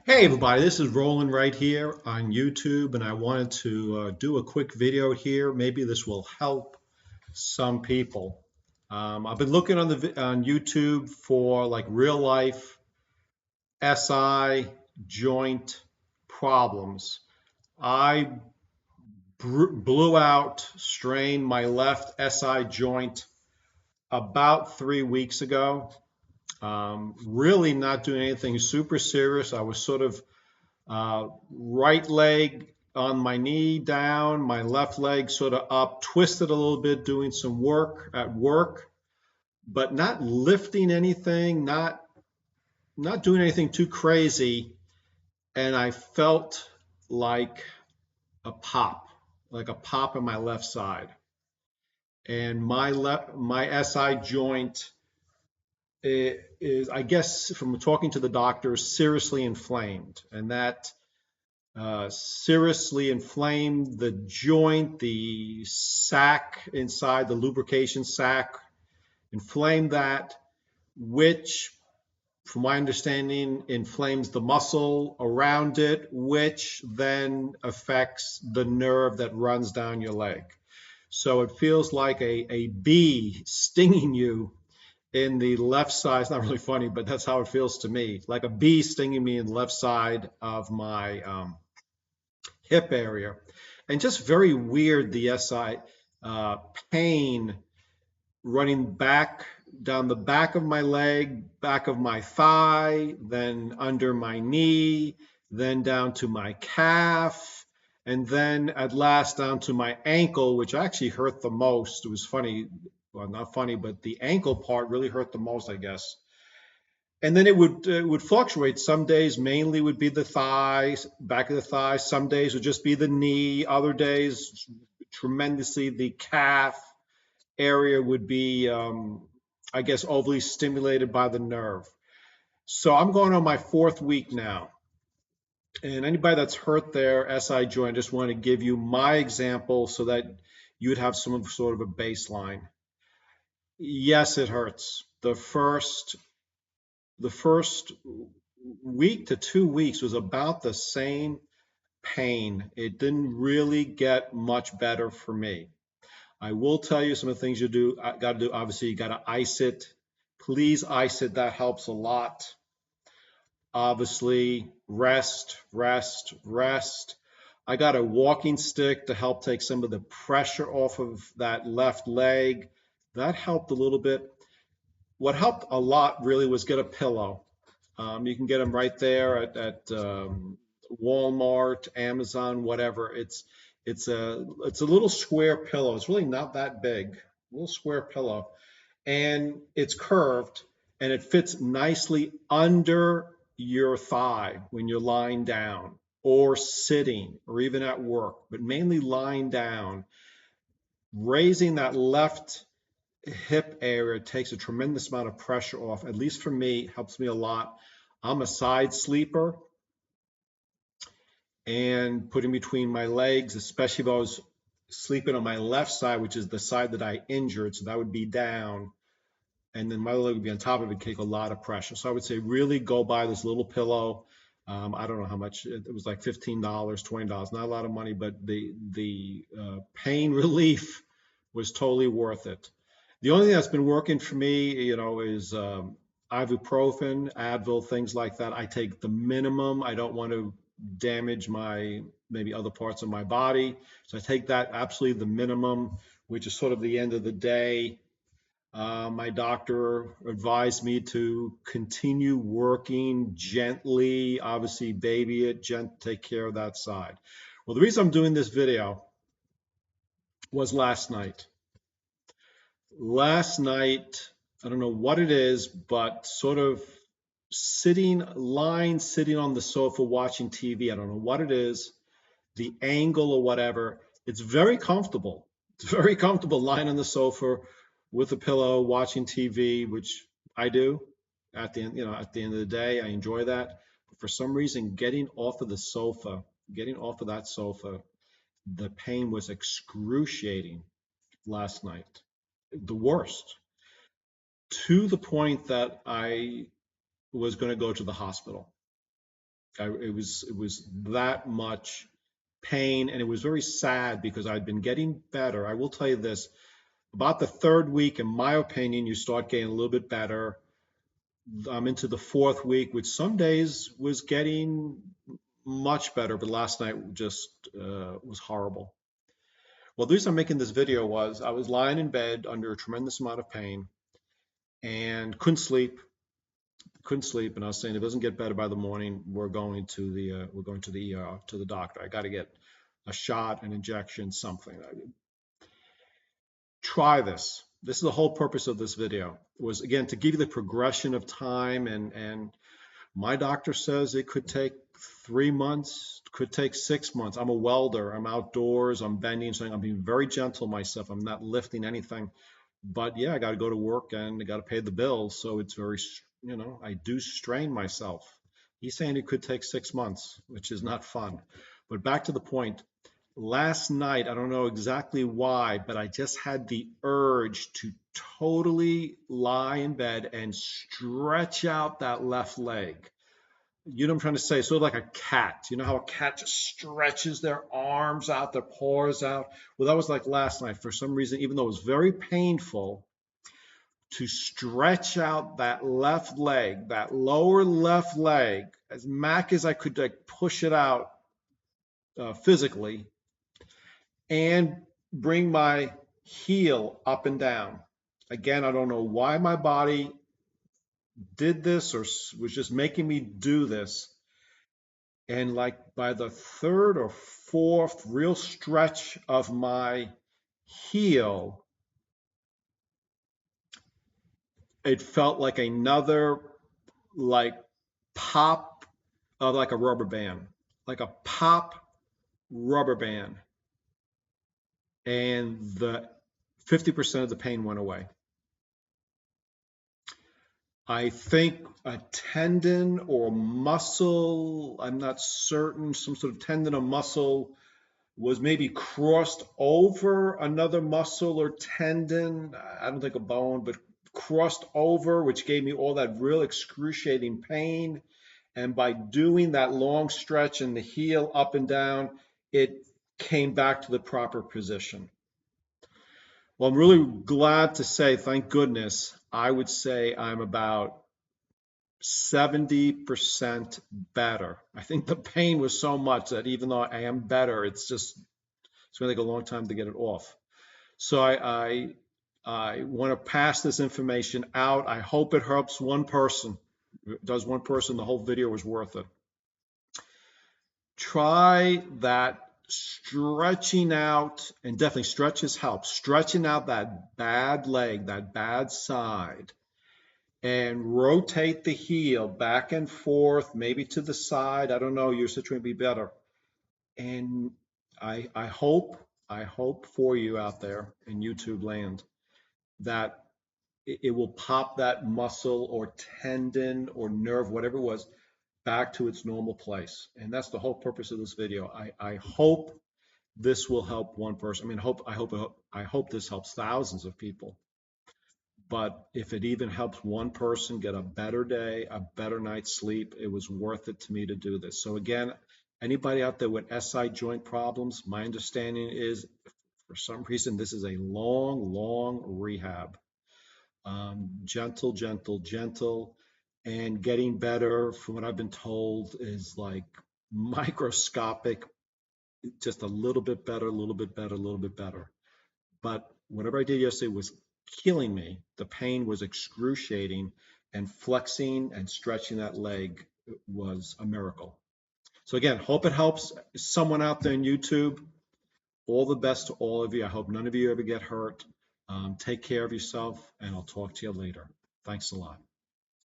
Hey everybody, this is Roland right here on YouTube, and I wanted to do a quick video here. Maybe this will help some people. I've been looking on YouTube for like real life SI joint problems. I blew out, strained my left SI joint about 3 weeks ago. Really not doing anything super serious. I was sort of right leg on my knee down, my left leg sort of up, twisted a little bit, doing some work at work, but not lifting anything, not doing anything too crazy. And I felt like a pop, like a pop in my left side. And my SI joint is, I guess, from talking to the doctors, seriously inflamed, and that seriously inflamed the joint, the sac inside, the lubrication sac, inflamed that, which, from my understanding, inflames the muscle around it, which then affects the nerve that runs down your leg. So it feels like a bee stinging you in the left side. It's not really funny, but that's how it feels to me, like a bee stinging me in the left side of my hip area, and just very weird, the SI pain running back down the back of my leg, back of my thigh, then under my knee, then down to my calf, and then at last down to my ankle, which actually hurt the most. It was funny, well, not funny, but the ankle part really hurt the most, I guess. And then it would fluctuate. Some days mainly would be the thighs, back of the thighs. Some days would just be the knee. Other days, tremendously, the calf area would be, I guess, overly stimulated by the nerve. So I'm going on my fourth week now. And anybody that's hurt their SI joint, I just want to give you my example so that you would have some sort of a baseline. Yes, it hurts. The first week to 2 weeks was about the same pain. It didn't really get much better for me. I will tell you some of the things you got to do. Obviously, you got to ice it. Please ice it. That helps a lot. Obviously, rest, rest, rest. I got a walking stick to help take some of the pressure off of that left leg. That helped a little bit. What helped a lot really was get a pillow. You can get them right there at Walmart, Amazon, whatever. It's a little square pillow. It's really not that big. A little square pillow, and it's curved, and it fits nicely under your thigh when you're lying down or sitting or even at work, but mainly lying down. Raising that left hip area takes a tremendous amount of pressure off. At least for me, helps me a lot. I'm a side sleeper, and putting between my legs, especially if I was sleeping on my left side, which is the side that I injured, so that would be down, and then my leg would be on top of it, take a lot of pressure. So I would say really go buy this little pillow. I don't know how much, it was like $15, $20, not a lot of money, but the pain relief was totally worth it. The only thing that's been working for me, is ibuprofen, Advil, things like that. I take the minimum. I don't want to damage my maybe other parts of my body, so I take that absolutely the minimum, which is sort of the end of the day. My doctor advised me to continue working gently, obviously baby it, take care of that side. Well, the reason I'm doing this video was last night. Last night, I don't know what it is, but sort of sitting on the sofa watching TV. I don't know what it is, the angle or whatever. It's very comfortable. It's very comfortable lying on the sofa with a pillow watching TV, which I do at the end, at the end of the day. I enjoy that. But for some reason, getting off of that sofa, the pain was excruciating last night. The worst, to the point that I was going to go to the hospital. It was that much pain, and it was very sad because I'd been getting better. I will tell you this, about the third week, in my opinion, you start getting a little bit better. I'm into the fourth week, which some days was getting much better, but last night just was horrible. Well, the reason I'm making this video was I was lying in bed under a tremendous amount of pain and couldn't sleep, and I was saying if it doesn't get better by the morning, we're going to the ER, to the doctor. I got to get a shot, an injection, something. Try this. This is the whole purpose of this video, was again to give you the progression of time, and my doctor says it could take 3 months, could take 6 months. I'm a welder. I'm outdoors. I'm bending something. I'm being very gentle myself. I'm not lifting anything. But yeah, I got to go to work and I got to pay the bills. So it's very, I do strain myself. He's saying it could take 6 months, which is not fun. But back to the point. Last night, I don't know exactly why, but I just had the urge to totally lie in bed and stretch out that left leg. You know what I'm trying to say? Sort of like a cat. You know how a cat just stretches their arms out, their paws out? Well, that was like last night. For some reason, even though it was very painful, to stretch out that left leg, that lower left leg, as much as I could, like, push it out physically, and bring my heel up and down. Again, I don't know why my body did this or was just making me do this. And like by the third or fourth real stretch of my heel, it felt like another like pop of like a rubber band, like a pop rubber band. And the 50% of the pain went away. I think a tendon or muscle, I'm not certain, some sort of tendon or muscle was maybe crossed over another muscle or tendon. I don't think a bone, but crossed over, which gave me all that real excruciating pain. And by doing that long stretch in the heel up and down, it came back to the proper position. Well, I'm really glad to say, thank goodness, I would say I'm about 70% better. I think the pain was so much that even though I am better, it's going to take a long time to get it off. So I want to pass this information out. I hope it helps one person. If it does one person, the whole video was worth it. Try that stretching out, and definitely stretches help. Stretching out that bad leg, that bad side, and rotate the heel back and forth, maybe to the side. I don't know, your situation will be better. And I hope for you out there in YouTube land that it will pop that muscle or tendon or nerve, whatever it was, back to its normal place. And that's the whole purpose of this video. I hope this will help one person. I mean, I hope this helps thousands of people. But if it even helps one person get a better day, a better night's sleep, it was worth it to me to do this. So again, anybody out there with SI joint problems, my understanding is for some reason, this is a long rehab. Gentle, and getting better, from what I've been told, is like microscopic, just a little bit better. But whatever I did yesterday was killing me. The pain was excruciating, and flexing and stretching that leg was a miracle. So again, hope it helps someone out there in YouTube. All the best to all of you. I hope none of you ever get hurt. Take care of yourself, and I'll talk to you later. Thanks a lot.